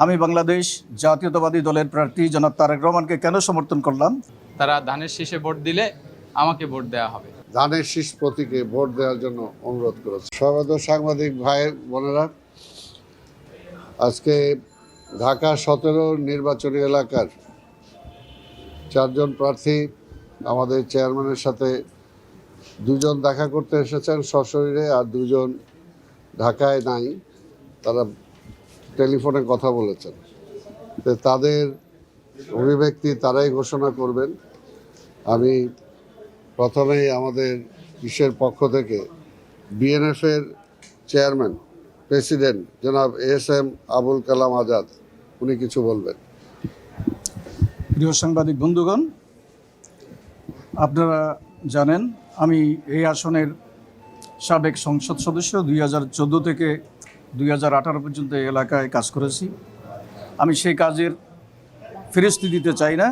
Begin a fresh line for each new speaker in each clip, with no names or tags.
আমি বাংলাদেশ জাতীয়তাবাদী দলের প্রার্থী জনাব তারেক রহমানকে কেন সমর্থন করলাম?
তারা ধানের শীষে ভোট দিলে আমাকে ভোট দেওয়া হবে।
ধানের শীষ প্রতীকে ভোট দেওয়ার জন্য অনুরোধ করেছে। সর্বদা সাংবাদিক ভাই বোনেরা, আজকে ঢাকা 17 নির্বাচনী এলাকার 4 জন প্রার্থী আমাদের চেয়ারম্যানের সাথে 2 জন দেখা করতে এসেছেন সশরীরে, আর 2 জন ঢাকায় নাই, তারা টেলিফোনে কথা বলেছেন। তো তাদের অভিব্যক্তি তারাই ঘোষণা করবেন। আমি প্রথমেই আমাদের ইসের পক্ষ থেকে বিএনএফের চেয়ারম্যান প্রেসিডেন্ট জনাব এস.এম. আবুল কালাম আজাদ, উনি কিছু বলবেন।
প্রিয় সাংবাদিক বন্ধুগণ, আপনারা জানেন আমি এই আসনের সাবেক সংসদ সদস্য। 2014 থেকে 2018 পর্যন্ত এই এলাকায় কাজ করেছি। আমি সেই কাজের ফেরস্তি দিতে চাই না,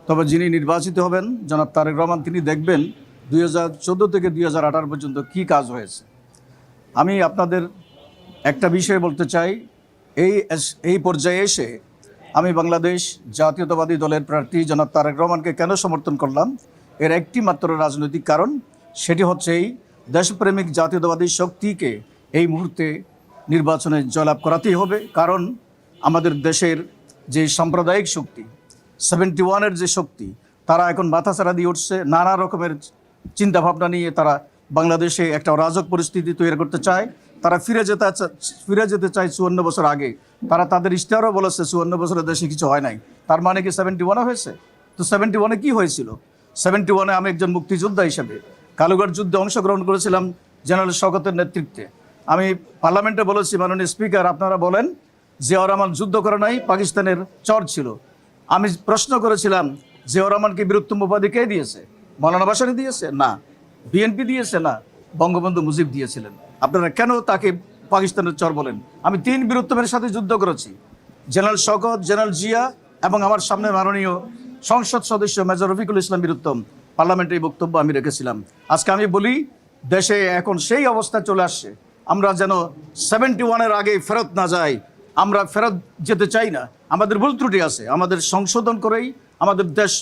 তবে যিনি নির্বাচিত হবেন জনাব তারেক রহমান, তিনি দেখবেন 2014 থেকে 2018 পর্যন্ত কি কাজ হয়েছে। আমি আপনাদের একটা বিষয় বলতে চাই, এই পর্যায়ে এসে আমি বাংলাদেশ জাতীয়তাবাদী দলের প্রার্থী জনাব তারেক রহমানকে কেন সমর্থন করলাম, এর একটি মাত্র রাজনৈতিক কারণ। সেটি হচ্ছে এই দেশপ্রেমিক জাতীয়তাবাদী শক্তিকে এই মুহূর্তে নির্বাচনে জয়লাভ করাতেই হবে। কারণ আমাদের দেশের যে সাম্প্রদায়িক শক্তি, 71-এর যে শক্তি, তারা এখন মাথাছাড়া দিয়ে উঠছে। নানা রকমের চিন্তাভাবনা নিয়ে তারা বাংলাদেশে একটা অরাজক পরিস্থিতি তৈরি করতে চায়। তারা ফিরে যেতে চায় 54 বছর আগে। তারা তাদের ইশতেহারও বলেছে 54 বছরের দেশে কিছু হয় নাই। তার মানে কি 71-এ হয়েছে? তো 71-এ কী হয়েছিল? 71-এ আমি একজন মুক্তিযোদ্ধা হিসেবে কালুঘাট যুদ্ধে অংশগ্রহণ করেছিলাম জেনারেল শওকতের নেতৃত্বে। আমি পার্লামেন্টে বলেছি, মাননীয় স্পিকার, আপনারা বলেন জিয়াউর রহমান যুদ্ধ করে নাই, পাকিস্তানের চর ছিল। আমি প্রশ্ন করেছিলাম, জিয়াউর রহমানকে বীরোত্তম উপাধি কে দিয়েছে? মৌলানা ভাসানী দিয়েছে? না। বিএনপি দিয়েছে? না। বঙ্গবন্ধু মুজিব দিয়েছিলেন। আপনারা কেন তাকে পাকিস্তানের চর বলেন? আমি 3 বীরোত্তমের সাথে যুদ্ধ করেছি, জেনারেল শওকত, জেনারেল জিয়া এবং আমার সামনে মাননীয় সংসদ সদস্য মেজর রফিকুল ইসলাম বীরোত্তম। পার্লামেন্টে এই বক্তব্য আমি রেখেছিলাম। আজকে আমি বলি, দেশে এখন সেই অবস্থা চলে আসছে, আমরা যেন 71-এর আগে ফেরত না যাই। আমরা ফেরত যেতে চাই না। আমাদের ভুল ত্রুটি আছে, আমাদের সংশোধন করেই আমাদের দেশ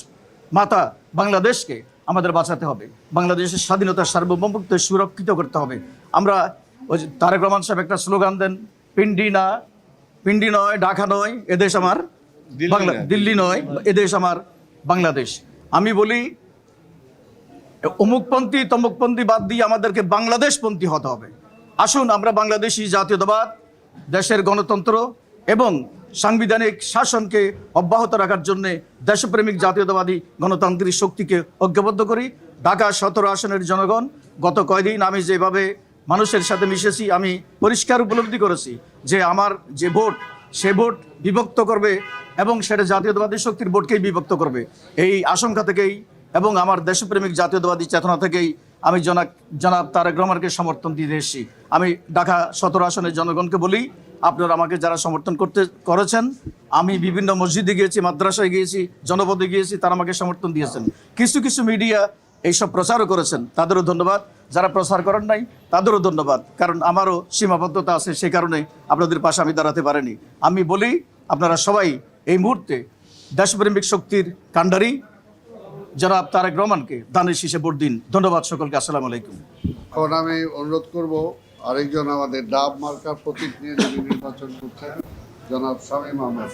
মাতা বাংলাদেশকে আমাদের বাঁচাতে হবে। বাংলাদেশের স্বাধীনতা সার্বভৌমত্ব সুরক্ষিত করতে হবে। আমরা ওই তারেক রহমান সাহেব একটা স্লোগান দেন, পিন্ডি নয়, ঢাকা নয়, এদেশ আমার দিল্লি নয়, এদেশ আমার বাংলাদেশ। আমি বলি, অমুকপন্থী তমুকপন্থী বাদ দিয়ে আমাদেরকে বাংলাদেশপন্থী হতে হবে। আসুন আমরা বাংলাদেশি জাতীয়তাবাদ, দেশের গণতন্ত্র এবং সাংবিধানিক শাসনকে অব্যাহত রাখার জন্যে দেশপ্রেমিক জাতীয়তাবাদী গণতান্ত্রিক শক্তিকে ঐক্যবদ্ধ করি। ঢাকা 17 আসনের জনগণ, গত কয়দিন আমি যেভাবে মানুষের সাথে মিশেছি, আমি পরিষ্কার উপলব্ধি করেছি যে আমার যে ভোট, সে ভোট বিভক্ত করবে এবং সেটা জাতীয়তাবাদী শক্তির ভোটকেই বিভক্ত করবে। এই আশঙ্কা থেকেই এবং আমার দেশপ্রেমিক জাতীয়তাবাদী চেতনা থেকেই আমি জনাব তারেক রহমানকে সমর্থন দিতে এসেছি। আমি ঢাকা 17 আসনের জনগণকে বলি, আপনারা আমাকে যারা সমর্থন করেছেন, আমি বিভিন্ন মসজিদে গিয়েছি, মাদ্রাসায় গিয়েছি, জনপদে গিয়েছি, তারা আমাকে সমর্থন দিয়েছেন। কিছু কিছু মিডিয়া এইসব প্রচারও করেছেন, তাদেরও ধন্যবাদ। যারা প্রচার করেন নাই তাদেরও ধন্যবাদ, কারণ আমারও সীমাবদ্ধতা আছে, সেই কারণে আপনাদের পাশে আমি দাঁড়াতে পারিনি। আমি বলি, আপনারা সবাই এই মুহূর্তে দেশপ্রেমিক শক্তির কাণ্ডারি জনাব তারেক রহমানকে ধানের শীষে ভোট দিন। ধন্যবাদ সকলকে। আসসালামু আলাইকুম।
এখন আমি অনুরোধ করব আরেকজন আমাদের ডাব মার্কার প্রতীক নিয়ে যিনি নির্বাচন করছেন, জনাব শামীম আহমেদ।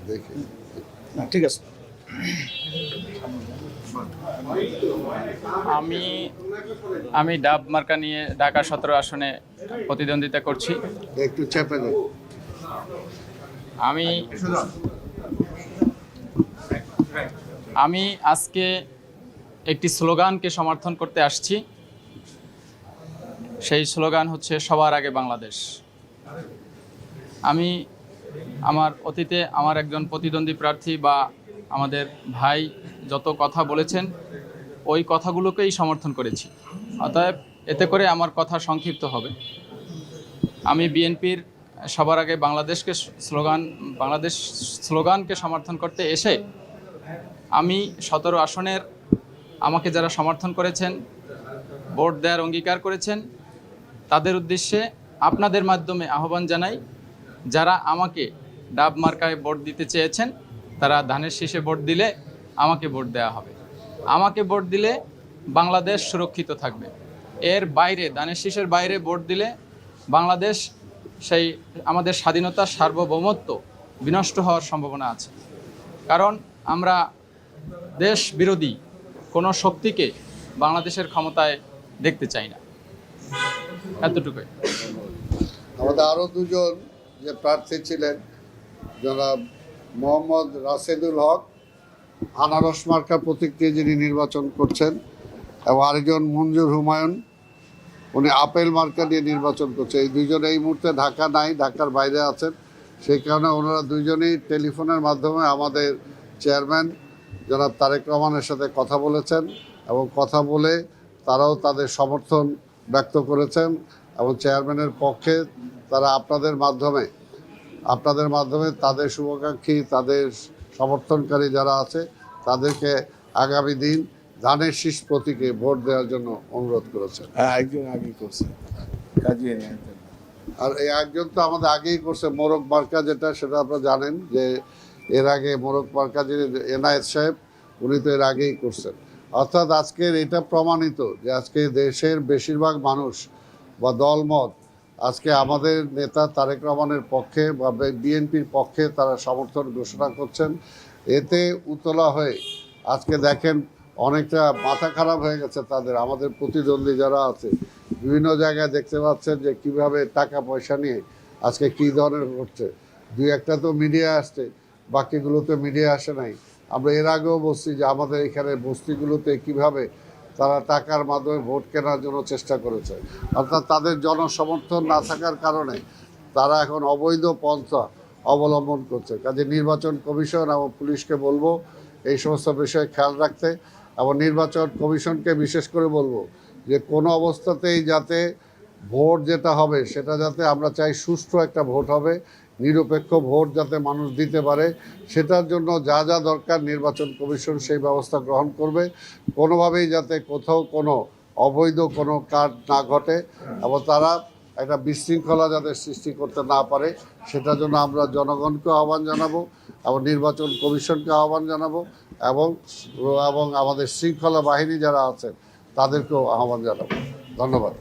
দেখি,
ঠিক আছে।
আমি ডাব মার্কা নিয়ে ঢাকা 17 আসনে প্রতিদ্বন্দ্বিতা করছি।
একটু চেপে দেন।
আমি আজকে একটি স্লোগানকে সমর্থন করতে আসছি। সেই স্লোগান হচ্ছে সবার আগে বাংলাদেশ। আমি আমার অতীতে আমার একজন প্রতিদ্বন্দ্বী প্রার্থী বা আমাদের ভাই যত কথা বলেছেন, ওই কথাগুলোকেই সমর্থন করেছি। অতএব এতে করে আমার কথা সংক্ষিপ্ত হবে। আমি বিএনপির সবার আগে বাংলাদেশ স্লোগানকে সমর্থন করতে এসে আমি 17 আসনের আমাকে যারা সমর্থন করেছেন, ভোট দেওয়ার অঙ্গীকার করেছেন, তাদের উদ্দেশ্যে আপনাদের মাধ্যমে আহ্বান জানাই, যারা আমাকে ডাব মার্কায় ভোট দিতে চেয়েছেন তারা ধানের শীষে ভোট দিলে আমাকে ভোট দেওয়া হবে। আমাকে ভোট দিলে বাংলাদেশ সুরক্ষিত থাকবে। এর বাইরে, ধানের শীষের বাইরে ভোট দিলে বাংলাদেশ সেই আমাদের স্বাধীনতার সার্বভৌমত্ব বিনষ্ট হওয়ার সম্ভাবনা আছে। কারণ আমরা দেশ বিরোধী কোনো শক্তিকে বাংলাদেশের ক্ষমতায় দেখতে চাই না। এতটুকুই।
আমাদের আরও দুজন যে প্রার্থী ছিলেন, জনাব মোহাম্মদ রাশেদুল হক আনারস মার্কা প্রতীক নিয়ে যিনি নির্বাচন করছেন, এবং আরেকজন মঞ্জুর হুমায়ুন, উনি আপেল মার্কা নিয়ে নির্বাচন করছে। এই দুইজন এই মুহূর্তে ঢাকা নাই, ঢাকার বাইরে আছেন। সেই কারণে ওনারা দুইজনেই টেলিফোনের মাধ্যমে আমাদের চেয়ারম্যান জনাব তারেক রহমানের সাথে কথা বলেছেন, এবং কথা বলে তারাও তাদের সমর্থন ব্যক্ত করেছেন, এবং চেয়ারম্যানের পক্ষে তারা আপনাদের মাধ্যমে তাদের শুভাকাঙ্ক্ষী, তাদের সমর্থনকারী যারা আছে তাদেরকে আগামী দিন ধানের শীষ প্রতীকে ভোট দেওয়ার জন্য অনুরোধ করেছেন।
একজন আগে করছে কাজী
আর এই একজন তো আমাদের আগেই করছে মোরগ মার্কা, যেটা সেটা আপনারা জানেন যে এর আগে মোরগ মার্কা যিনি এনায়েত সাহেব, উনি তো এর আগেই করছেন। অর্থাৎ আজকের এটা প্রমাণিত যে আজকে দেশের বেশিরভাগ মানুষ বা দলমত আজকে আমাদের নেতা তারেক রহমানের পক্ষে বা বিএনপির পক্ষে তারা সমর্থন ঘোষণা করছেন। এতে উতলা হয়ে আজকে দেখেন অনেকটা মাথা খারাপ হয়ে গেছে তাদের, আমাদের প্রতিদ্বন্দ্বী যারা আছে বিভিন্ন জায়গায় দেখতে পাচ্ছেন যে কিভাবে টাকা পয়সা নিয়ে আজকে কী ধরনের ঘটছে। দুই একটা তো মিডিয়া আসছে, বাকিগুলোতে মিডিয়া আসে নাই। আমরা এর আগেও বলছি যে আমাদের এখানে বস্তিগুলোতে কিভাবে তারা টাকার মাধ্যমে ভোট কেনার জন্য চেষ্টা করেছে। অর্থাৎ তাদের জনসমর্থন না থাকার কারণে তারা এখন অবৈধ পন্থা অবলম্বন করছে। কাজে নির্বাচন কমিশন এবং পুলিশকে বলবো এই সমস্ত বিষয়ে খেয়াল রাখতে, এবং নির্বাচন কমিশনকে বিশেষ করে বলবো যে কোনো অবস্থাতেই যাতে ভোট যেটা হবে সেটা যাতে, আমরা চাই সুষ্ঠু একটা ভোট হবে, নিরপেক্ষ ভোট যাতে মানুষ দিতে পারে, সেটার জন্য যা যা দরকার নির্বাচন কমিশন সেই ব্যবস্থা গ্রহণ করবে। কোনোভাবেই যাতে কোথাও কোনো অবৈধ কোনো কাজ না ঘটে এবং তারা একটা বিশৃঙ্খলা যাতে সৃষ্টি করতে না পারে, সেটার জন্য আমরা জনগণকে আহ্বান জানাবো এবং নির্বাচন কমিশনকে আহ্বান জানাবো, এবং আমাদের শৃঙ্খলা বাহিনী যারা আছেন তাদেরকেও আহ্বান জানাবো। ধন্যবাদ।